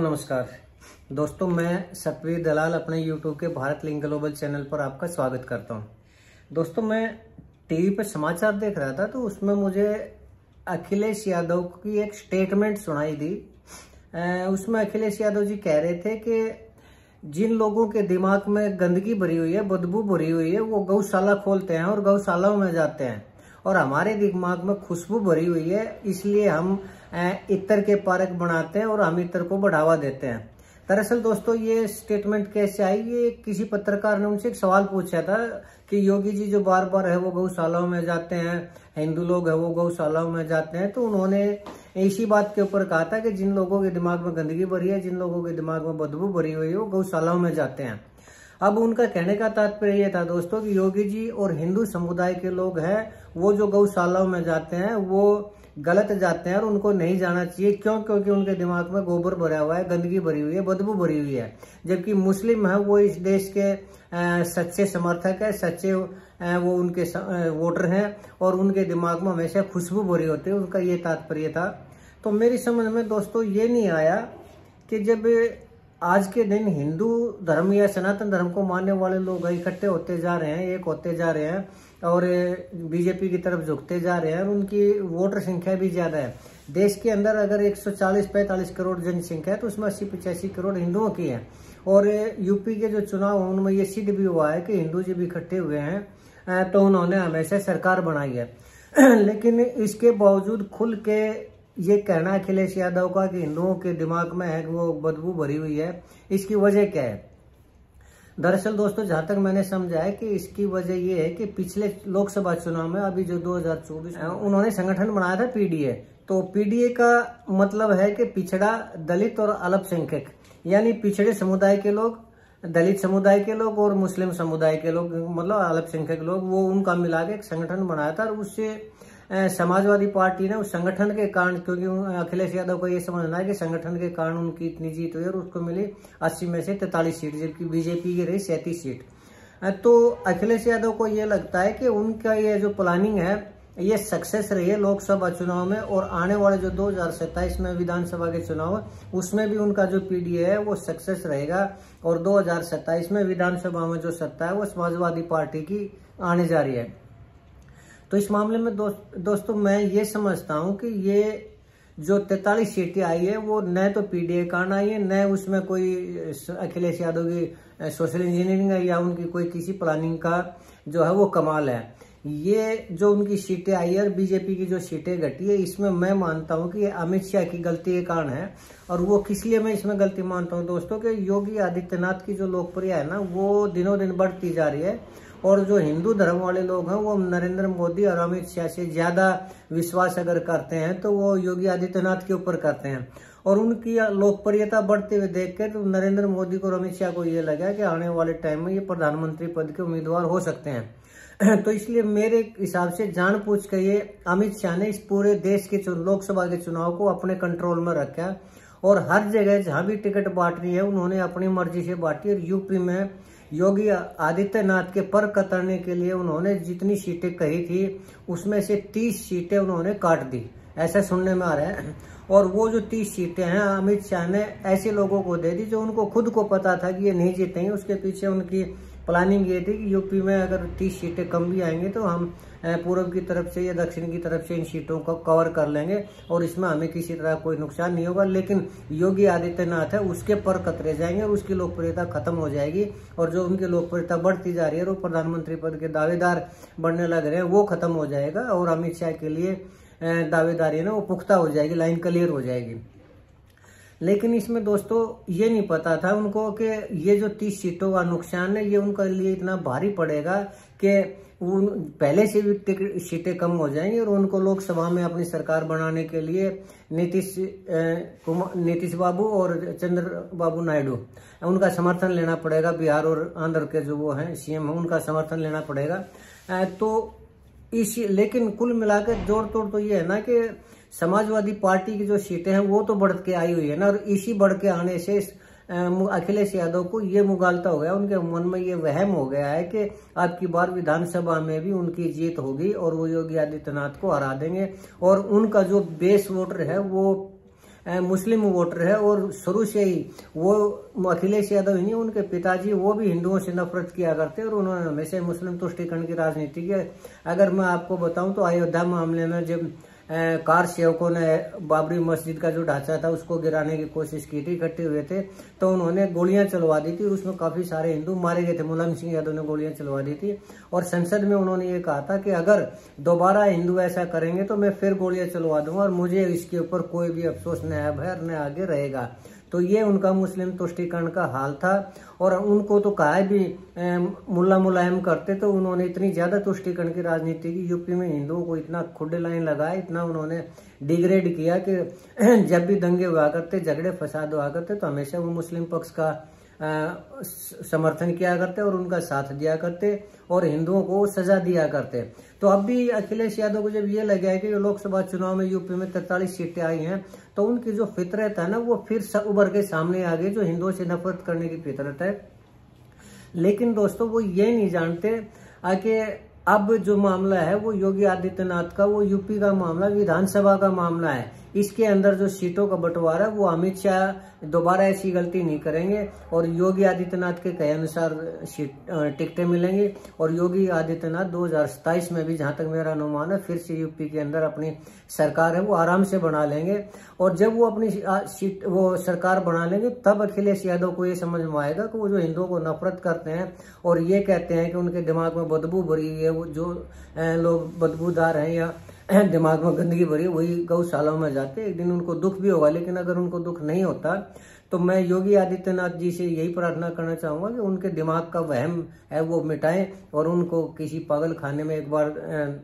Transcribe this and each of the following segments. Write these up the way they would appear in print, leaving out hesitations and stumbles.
नमस्कार दोस्तों, मैं सतवीर दलाल अपने यूट्यूब के भारत लिंक ग्लोबल चैनल पर आपका स्वागत करता हूं। दोस्तों, मैं टीवी पर समाचार देख रहा था तो उसमें मुझे अखिलेश यादव की एक स्टेटमेंट सुनाई दी। उसमें अखिलेश यादव जी कह रहे थे कि जिन लोगों के दिमाग में गंदगी भरी हुई है, बदबू भरी हुई है, वो गौशाला खोलते हैं और गौशालाओं में जाते हैं, और हमारे दिमाग में खुशबू भरी हुई है, इसलिए हम इत्र के पार्क बनाते हैं और हम इत्र को बढ़ावा देते हैं। दरअसल दोस्तों, ये स्टेटमेंट कैसे आई? ये किसी पत्रकार ने उनसे एक सवाल पूछा था कि योगी जी जो बार बार है वो गौशालाओं में जाते हैं, हिंदू लोग है वो गौशालाओं में जाते हैं, तो उन्होंने इसी बात के ऊपर कहा था कि जिन लोगों के दिमाग में गंदगी भरी है, जिन लोगों के दिमाग में बदबू भरी हुई है, वो गौशालाओं में जाते हैं। अब उनका कहने का तात्पर्य ये था दोस्तों कि योगी जी और हिंदू समुदाय के लोग हैं वो जो गौशालाओं में जाते हैं वो गलत जाते हैं और उनको नहीं जाना चाहिए। क्यों? क्योंकि उनके दिमाग में गोबर भरा हुआ है, गंदगी भरी हुई है, बदबू भरी हुई है। जबकि मुस्लिम है वो इस देश के सच्चे समर्थक है, सच्चे वो उनके वोटर हैं और उनके दिमाग में हमेशा खुशबू भरी होती है। उनका ये तात्पर्य था। तो मेरी समझ में दोस्तों ये नहीं आया कि जब आज के दिन हिंदू धर्म या सनातन धर्म को मानने वाले लोग इकट्ठे होते जा रहे हैं, एक होते जा रहे हैं और बीजेपी की तरफ झुकते जा रहे हैं और उनकी वोटर संख्या भी ज्यादा है। देश के अंदर अगर 140-45 करोड़ जनसंख्या है तो उसमें 80-85 करोड़ हिंदुओं की है। और यूपी के जो चुनाव उनमें ये सिद्ध भी हुआ है कि हिंदू जी भी इकट्ठे हुए हैं, तो उन्होंने हमेशा सरकार बनाई है। लेकिन इसके बावजूद खुल के ये कहना अखिलेश यादव का कि हिंदुओं के दिमाग में है वो बदबू भरी हुई है, इसकी वजह क्या है? दरअसल दोस्तों, जहां तक मैंने समझा है कि इसकी वजह ये है कि पिछले लोकसभा चुनाव में अभी जो 2024 उन्होंने संगठन बनाया था पीडीए। तो पीडीए का मतलब है कि पिछड़ा, दलित और अल्पसंख्यक, यानी पिछड़े समुदाय के लोग, दलित समुदाय के लोग और मुस्लिम समुदाय के लोग, मतलब अल्पसंख्यक लोग, वो उनका मिला के एक संगठन बनाया था। और उससे समाजवादी पार्टी ने उस संगठन के कारण, क्योंकि अखिलेश यादव को ये समझना है कि संगठन के कारण उनकी इतनी जीत हुई और उसको मिली 80 में से 43 सीट, जबकि बीजेपी की रही 37 सीट। तो अखिलेश यादव को ये लगता है कि उनका ये जो प्लानिंग है ये सक्सेस रही है लोकसभा चुनाव में, और आने वाले जो 2027 में विधानसभा के चुनाव है उसमें भी उनका जो पीडीए है वो सक्सेस रहेगा। और 2027 में विधानसभा में जो सत्ता है वो समाजवादी पार्टी की आने जा रही है। तो इस मामले में दोस्तों मैं ये समझता हूं कि ये जो 43 सीटें आई है वो न तो पीडीए कारण आई है, न उसमें कोई अखिलेश यादव की सोशल इंजीनियरिंग है या उनकी कोई किसी प्लानिंग का जो है वो कमाल है। ये जो उनकी सीटें आई है और बीजेपी की जो सीटें घटी है, इसमें मैं मानता हूं कि अमित शाह की गलती के कारण है। और वो किस लिए मैं इसमें गलती मानता हूं दोस्तों कि योगी आदित्यनाथ की जो लोकप्रियता है ना वो दिनों दिन बढ़ती जा रही है, और जो हिंदू धर्म वाले लोग हैं वो नरेंद्र मोदी और अमित शाह से ज्यादा विश्वास अगर करते हैं तो वो योगी आदित्यनाथ के ऊपर करते हैं। और उनकी लोकप्रियता बढ़ते हुए देख के तो नरेंद्र मोदी को और अमित शाह को ये लगा कि आने वाले टाइम में ये प्रधानमंत्री पद के उम्मीदवार हो सकते हैं। तो इसलिए मेरे हिसाब से जानबूझ के ये अमित शाह ने इस पूरे देश के लोकसभा के चुनाव को अपने कंट्रोल में रखा, और हर जगह जहां भी टिकट बांटनी है उन्होंने अपनी मर्जी से बांटी। और यूपी में योगी आदित्यनाथ के पर कतरने के लिए उन्होंने जितनी सीटें कही थी उसमें से 30 सीटें उन्होंने काट दी, ऐसा सुनने में आ रहा है। और वो जो 30 सीटें हैं अमित शाह ने ऐसे लोगों को दे दी जो उनको खुद को पता था कि ये नहीं जीतेंगे। उसके पीछे उनकी प्लानिंग ये थी कि यूपी में अगर 30 सीटें कम भी आएंगी तो हम पूर्व की तरफ से या दक्षिण की तरफ से इन सीटों को कवर कर लेंगे और इसमें हमें किसी तरह कोई नुकसान नहीं होगा। लेकिन योगी आदित्यनाथ है उसके पर कतरे जाएंगे और उसकी लोकप्रियता खत्म हो जाएगी, और जो उनकी लोकप्रियता बढ़ती जा रही है और वो प्रधानमंत्री पद के दावेदार बनने लग रहे हैं वो खत्म हो जाएगा, और अमित शाह के लिए दावेदारी है ना वो पुख्ता हो जाएगी, लाइन क्लियर हो जाएगी। लेकिन इसमें दोस्तों ये नहीं पता था उनको कि ये जो 30 सीटों का नुकसान है ये उनके लिए इतना भारी पड़ेगा कि पहले से भी सीटें कम हो जाएंगी, और उनको लोकसभा में अपनी सरकार बनाने के लिए नीतीश बाबू और चंद्रबाबू नायडू उनका समर्थन लेना पड़ेगा। बिहार और आंध्र के जो वो हैं सीएम हैं उनका समर्थन लेना पड़ेगा। तो लेकिन कुल मिलाकर जोड़ तोड़ तो ये है ना कि समाजवादी पार्टी की जो सीटें हैं वो तो बढ़ के आई हुई है ना, और इसी बढ़ के आने से अखिलेश यादव को ये मुगालता हो गया, उनके मन में ये वहम हो गया है कि अब की बार विधानसभा में भी उनकी जीत होगी और वो योगी आदित्यनाथ को हरा देंगे, और उनका जो बेस वोटर है वो मुस्लिम वोटर है और शुरू से ही वो अखिलेश यादव ही नहीं, उनके पिताजी वो भी हिंदुओं से नफरत किया करते और उन्होंने हमेशा मुस्लिम तुष्टीकरण की राजनीति की। अगर मैं आपको बताऊं तो अयोध्या मामले में जब कार सेवकों ने बाबरी मस्जिद का जो ढांचा था उसको गिराने की कोशिश की थी, इकट्ठे हुए थे, तो उन्होंने गोलियां चलवा दी थी। उसमें काफी सारे हिंदू मारे गए थे। मुलायम सिंह यादव ने गोलियां चलवा दी थी और संसद में उन्होंने ये कहा था कि अगर दोबारा हिंदू ऐसा करेंगे तो मैं फिर गोलियां चलवा दूंगा और मुझे इसके ऊपर कोई भी अफसोस न अब है न आगे रहेगा। तो ये उनका मुस्लिम तुष्टीकरण का हाल था। और उनको तो कहा भी मुल्ला मुलायम करते, तो उन्होंने इतनी ज्यादा तुष्टीकरण की राजनीति की, यूपी में हिंदुओं को इतना खुडे लाइन लगाया, इतना उन्होंने डिग्रेड किया कि जब भी दंगे हुआ करते, झगड़े फसाद हुआ करते, तो हमेशा वो मुस्लिम पक्ष का समर्थन किया करते और उनका साथ दिया करते और हिंदुओं को सजा दिया करते। तो अब भी अखिलेश यादव को जब ये लगा है कि लोकसभा चुनाव में यूपी में 43 सीटें आई हैं, तो उनकी जो फितरत है ना वो फिर उभर के सामने आ गई, जो हिंदुओं से नफरत करने की फितरत है। लेकिन दोस्तों वो ये नहीं जानते कि अब जो मामला है वो योगी आदित्यनाथ का, वो यूपी का मामला विधानसभा का मामला है। इसके अंदर जो सीटों का बंटवारा है वो अमित शाह दोबारा ऐसी गलती नहीं करेंगे और योगी आदित्यनाथ के कहे अनुसार टिकटें मिलेंगी और योगी आदित्यनाथ 2027 में भी, जहां तक मेरा अनुमान है, फिर से यूपी के अंदर अपनी सरकार है वो आराम से बना लेंगे। और जब वो अपनी वो सरकार बना लेंगे तब अखिलेश यादव को ये समझ में आएगा कि वो जो हिंदुओं को नफरत करते हैं और ये कहते हैं कि उनके दिमाग में बदबू भरी है, वो जो लोग बदबूदार हैं या दिमाग में गंदगी भरी, वही गौशालाओं में जाते। एक दिन उनको दुख भी होगा, लेकिन अगर उनको दुख नहीं होता तो मैं योगी आदित्यनाथ जी से यही प्रार्थना करना चाहूंगा कि उनके दिमाग का वहम है वो मिटाएं और उनको किसी पागल खाने में एक बार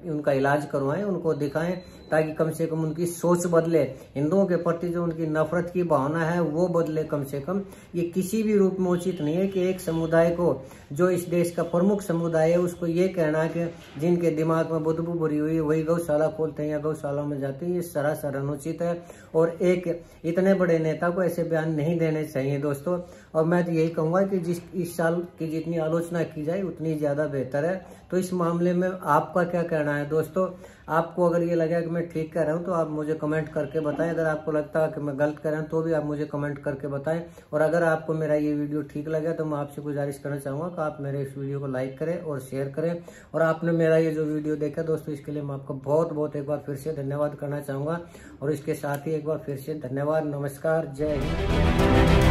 उनका इलाज करवाएं, उनको दिखाएं, ताकि कम से कम उनकी सोच बदले, हिंदुओं के प्रति जो उनकी नफरत की भावना है वो बदले कम से कम। ये किसी भी रूप में उचित नहीं है कि एक समुदाय को, जो इस देश का प्रमुख समुदाय है, उसको ये कहना है कि जिनके दिमाग में बदबू भरी हुई है वही गौशाला खोलते हैं या गौशाला में जाते हैं, ये सरासर अनुचित है और एक इतने बड़े नेता को ऐसे बयान नहीं देने चाहिए दोस्तों। और मैं तो यही कहूंगा कि इस साल की जितनी आलोचना की जाए उतनी ज्यादा बेहतर है। तो इस मामले में आपका क्या कहना है दोस्तों? आपको अगर ये लगा कि मैं ठीक कह रहा हूँ तो आप मुझे कमेंट करके बताएं। अगर आपको लगता है कि मैं गलत कर रहा हूँ तो भी आप मुझे कमेंट करके बताएं। और अगर आपको मेरा ये वीडियो ठीक लगा तो मैं आपसे गुजारिश करना चाहूँगा कि आप मेरे इस वीडियो को लाइक करें और शेयर करें। और आपने मेरा ये जो वीडियो देखा दोस्तों, इसके लिए मैं आपको बहुत बहुत एक बार फिर से धन्यवाद करना चाहूँगा। और इसके साथ ही एक बार फिर से धन्यवाद, नमस्कार, जय हिंद।